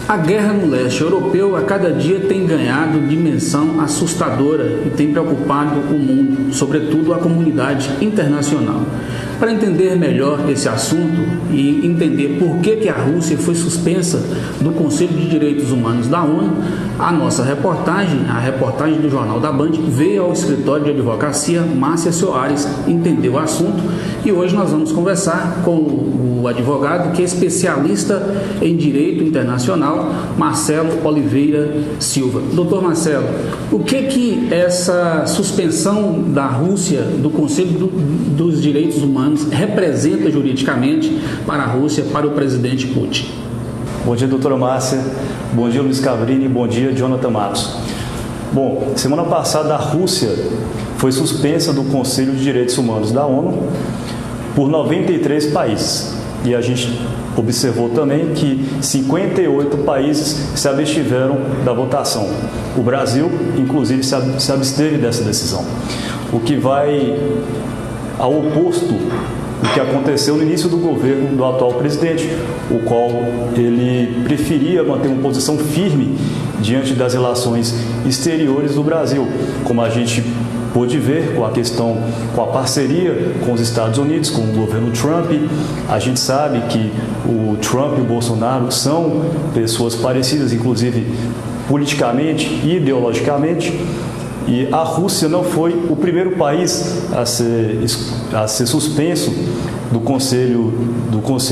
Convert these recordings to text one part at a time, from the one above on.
A guerra no leste europeu a cada dia tem ganhado dimensão assustadora e tem preocupado o mundo, sobretudo a comunidade internacional. Para entender melhor esse assunto e entender por que a Rússia foi suspensa do Conselho de Direitos Humanos da ONU, a nossa reportagem, a reportagem do Jornal da Band, veio ao escritório de advocacia Márcia Soares, entender o assunto, e hoje nós vamos conversar com o advogado que é especialista em direito internacional, Marcelo Oliveira Silva. Doutor Marcelo, o que essa suspensão da Rússia do Conselho dos Direitos Humanos representa juridicamente para a Rússia, para o presidente Putin? Bom dia, doutora Márcia. Bom dia, Luiz Cabrini. Bom dia, Jonathan Matos. Bom, semana passada a Rússia foi suspensa do Conselho de Direitos Humanos da ONU por 93 países. E a gente observou também que 58 países se abstiveram da votação. O Brasil, inclusive, se absteve dessa decisão. O que vai ao oposto do que aconteceu no início do governo do atual presidente, o qual ele preferia manter uma posição firme diante das relações exteriores do Brasil, como a gente pôde ver com a questão, com a parceria com os Estados Unidos, com o governo Trump. A gente sabe que o Trump e o Bolsonaro são pessoas parecidas, inclusive politicamente e ideologicamente, e a Rússia não foi o primeiro país a ser suspenso do Conselho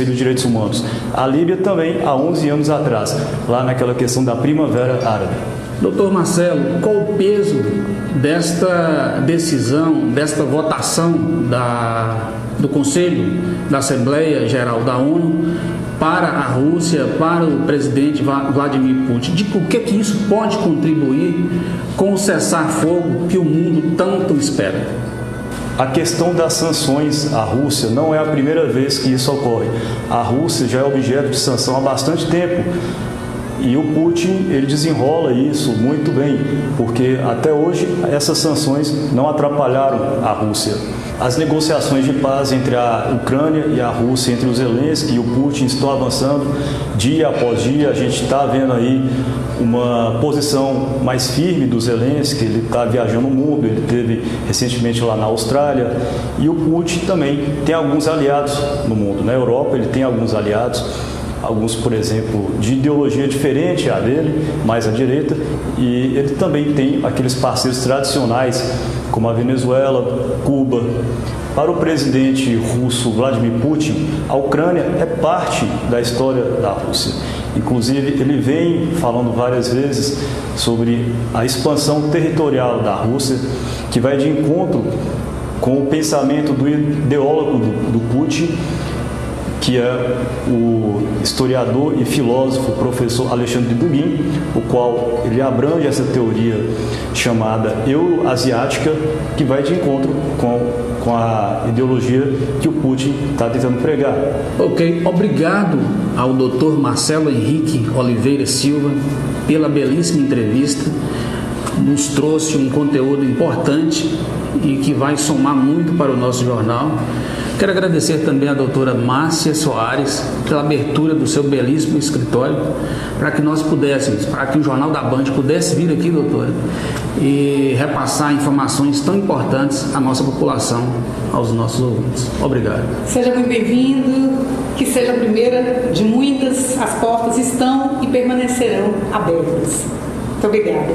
de Direitos Humanos. A Líbia também, há 11 anos atrás, lá naquela questão da Primavera Árabe. Doutor Marcelo, qual o peso desta decisão, desta votação do Conselho da Assembleia Geral da ONU para a Rússia, para o presidente Vladimir Putin? De o que isso pode contribuir com o cessar-fogo que o mundo tanto espera? A questão das sanções à Rússia não é a primeira vez que isso ocorre. A Rússia já é objeto de sanção há bastante tempo. E o Putin, ele desenrola isso muito bem, porque até hoje essas sanções não atrapalharam a Rússia. As negociações de paz entre a Ucrânia e a Rússia, entre o Zelensky e o Putin, estão avançando dia após dia. A gente está vendo aí uma posição mais firme do Zelensky, ele está viajando o mundo, ele esteve recentemente lá na Austrália. E o Putin também tem alguns aliados no mundo. Na Europa ele tem alguns aliados, alguns, por exemplo, de ideologia diferente à dele, mais à direita, e ele também tem aqueles parceiros tradicionais, como a Venezuela, Cuba. Para o presidente russo Vladimir Putin, a Ucrânia é parte da história da Rússia. Inclusive, ele vem falando várias vezes sobre a expansão territorial da Rússia, que vai de encontro com o pensamento do ideólogo do Putin, que é o historiador e filósofo professor Alexandre Dugin, o qual ele abrange essa teoria chamada euroasiática, que vai de encontro com a ideologia que o Putin está tentando pregar. Ok, obrigado ao Dr. Marcelo Henrique Oliveira Silva pela belíssima entrevista. Nos trouxe um conteúdo importante e que vai somar muito para o nosso jornal. Quero agradecer também à doutora Márcia Soares pela abertura do seu belíssimo escritório, para que nós pudéssemos, para que o Jornal da Band pudesse vir aqui, doutora, e repassar informações tão importantes à nossa população, aos nossos ouvintes. Obrigado. Seja muito bem-vindo, que seja a primeira de muitas. As portas estão e permanecerão abertas. Muito obrigada.